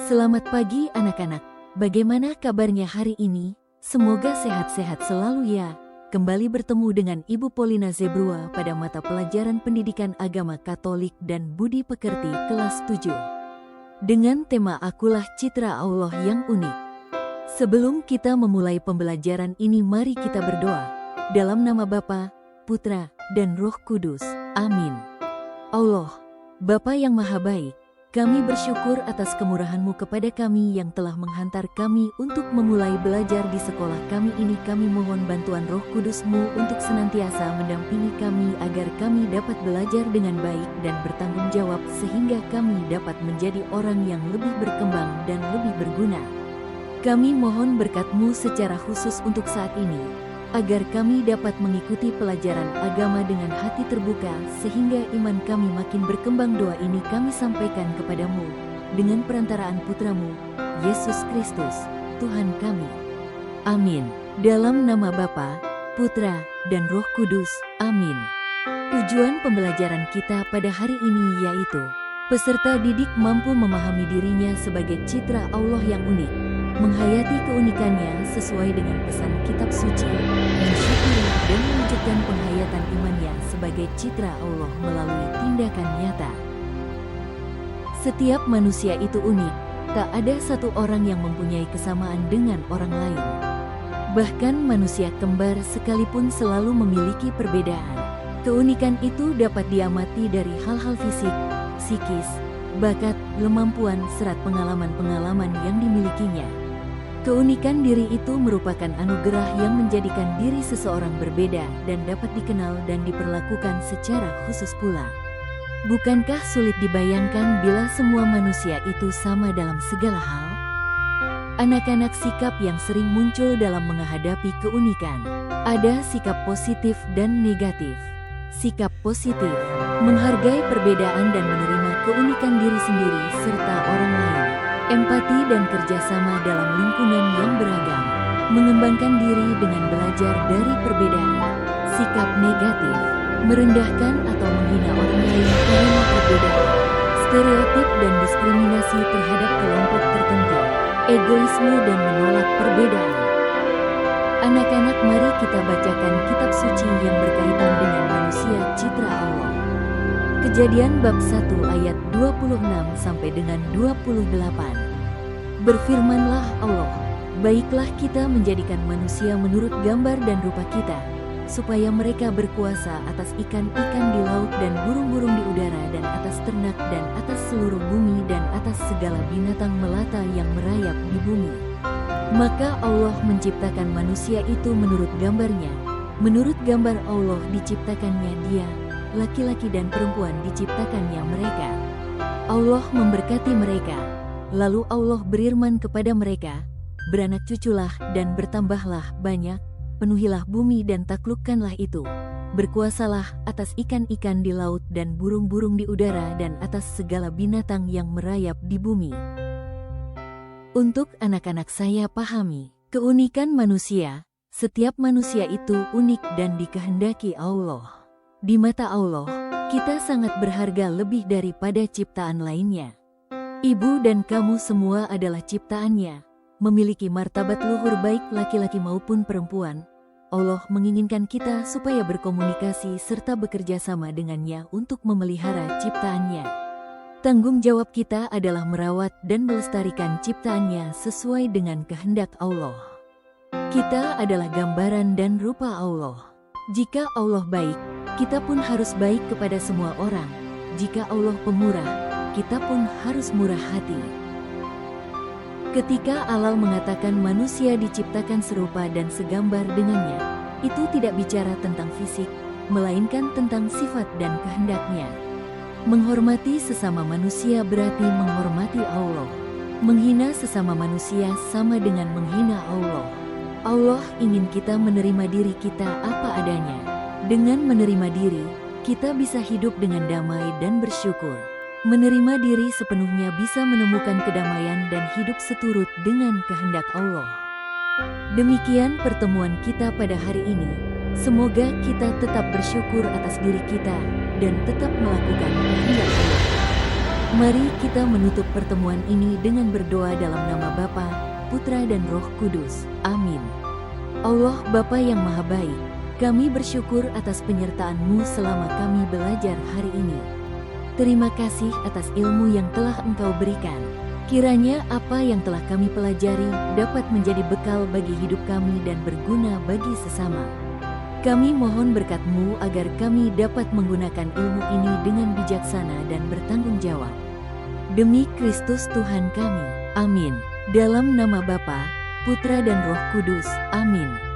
Selamat pagi anak-anak, bagaimana kabarnya hari ini? Semoga sehat-sehat selalu ya. Kembali bertemu dengan Ibu Polina Zebrua pada mata pelajaran Pendidikan Agama Katolik dan Budi Pekerti kelas 7. Dengan tema Akulah Citra Allah yang Unik. Sebelum kita memulai pembelajaran ini, mari kita berdoa. Dalam nama Bapa, Putra, dan Roh Kudus. Amin. Allah, Bapa yang Maha Baik, kami bersyukur atas kemurahan-Mu kepada kami yang telah menghantar kami untuk memulai belajar di sekolah kami ini. Kami mohon bantuan Roh Kudus-Mu untuk senantiasa mendampingi kami agar kami dapat belajar dengan baik dan bertanggung jawab sehingga kami dapat menjadi orang yang lebih berkembang dan lebih berguna. Kami mohon berkat-Mu secara khusus untuk saat ini, agar kami dapat mengikuti pelajaran agama dengan hati terbuka sehingga iman kami makin berkembang. Doa ini kami sampaikan kepadamu dengan perantaraan Putra-Mu, Yesus Kristus, Tuhan kami. Amin. Dalam nama Bapa, Putra, dan Roh Kudus. Amin. Tujuan pembelajaran kita pada hari ini yaitu peserta didik mampu memahami dirinya sebagai citra Allah yang unik, menghayati keunikannya sesuai dengan pesan kitab suci, mensyukuri dan mewujudkan penghayatan imannya sebagai citra Allah melalui tindakan nyata. Setiap manusia itu unik, tak ada satu orang yang mempunyai kesamaan dengan orang lain. Bahkan manusia kembar sekalipun selalu memiliki perbedaan. Keunikan itu dapat diamati dari hal-hal fisik, psikis, bakat, kemampuan, serta pengalaman-pengalaman yang dimilikinya. Keunikan diri itu merupakan anugerah yang menjadikan diri seseorang berbeda dan dapat dikenal dan diperlakukan secara khusus pula. Bukankah sulit dibayangkan bila semua manusia itu sama dalam segala hal? Anak-anak, sikap yang sering muncul dalam menghadapi keunikan. Ada sikap positif dan negatif. Sikap positif, menghargai perbedaan dan menerima keunikan diri sendiri serta orang lain. Empati dan kerjasama dalam lingkungan yang beragam, mengembangkan diri dengan belajar dari perbedaan. Sikap negatif, merendahkan atau menghina orang lain karena perbedaan. Stereotip dan diskriminasi terhadap kelompok tertentu. Egoisme dan menolak perbedaan. Anak-anak, mari kita bacakan kitab suci yang berkaitan dengan manusia citra Allah. Kejadian bab 1 ayat 26 sampai dengan 28. Berfirmanlah Allah, baiklah kita menjadikan manusia menurut gambar dan rupa kita, supaya mereka berkuasa atas ikan-ikan di laut dan burung-burung di udara dan atas ternak dan atas seluruh bumi dan atas segala binatang melata yang merayap di bumi. Maka Allah menciptakan manusia itu menurut gambarnya. Menurut gambar Allah diciptakannya dia, laki-laki dan perempuan diciptakannya mereka. Allah memberkati mereka. Lalu Allah berfirman kepada mereka, beranak cuculah dan bertambahlah banyak, penuhilah bumi dan taklukkanlah itu. Berkuasalah atas ikan-ikan di laut dan burung-burung di udara dan atas segala binatang yang merayap di bumi. Untuk anak-anak, saya pahami keunikan manusia. Setiap manusia itu unik dan dikehendaki Allah. Di mata Allah, kita sangat berharga lebih daripada ciptaan lainnya. Ibu dan kamu semua adalah ciptaannya, memiliki martabat luhur baik laki-laki maupun perempuan. Allah menginginkan kita supaya berkomunikasi serta bekerja sama dengannya untuk memelihara ciptaannya. Tanggung jawab kita adalah merawat dan melestarikan ciptaannya sesuai dengan kehendak Allah. Kita adalah gambaran dan rupa Allah. Jika Allah baik, kita pun harus baik kepada semua orang. Jika Allah pemurah, kita pun harus murah hati. Ketika Allah mengatakan manusia diciptakan serupa dan segambar dengannya, itu tidak bicara tentang fisik, melainkan tentang sifat dan kehendaknya. Menghormati sesama manusia berarti menghormati Allah. Menghina sesama manusia sama dengan menghina Allah. Allah ingin kita menerima diri kita apa adanya. Dengan menerima diri, kita bisa hidup dengan damai dan bersyukur. Menerima diri sepenuhnya bisa menemukan kedamaian dan hidup seturut dengan kehendak Allah. Demikian pertemuan kita pada hari ini. Semoga kita tetap bersyukur atas diri kita dan tetap melakukan kehendak Allah. Mari kita menutup pertemuan ini dengan berdoa dalam nama Bapa, Putra dan Roh Kudus. Amin. Allah Bapa yang Maha Baik, kami bersyukur atas penyertaan-Mu selama kami belajar hari ini. Terima kasih atas ilmu yang telah Engkau berikan. Kiranya apa yang telah kami pelajari dapat menjadi bekal bagi hidup kami dan berguna bagi sesama. Kami mohon berkat-Mu agar kami dapat menggunakan ilmu ini dengan bijaksana dan bertanggung jawab. Demi Kristus Tuhan kami. Amin. Dalam nama Bapa, Putra dan Roh Kudus. Amin.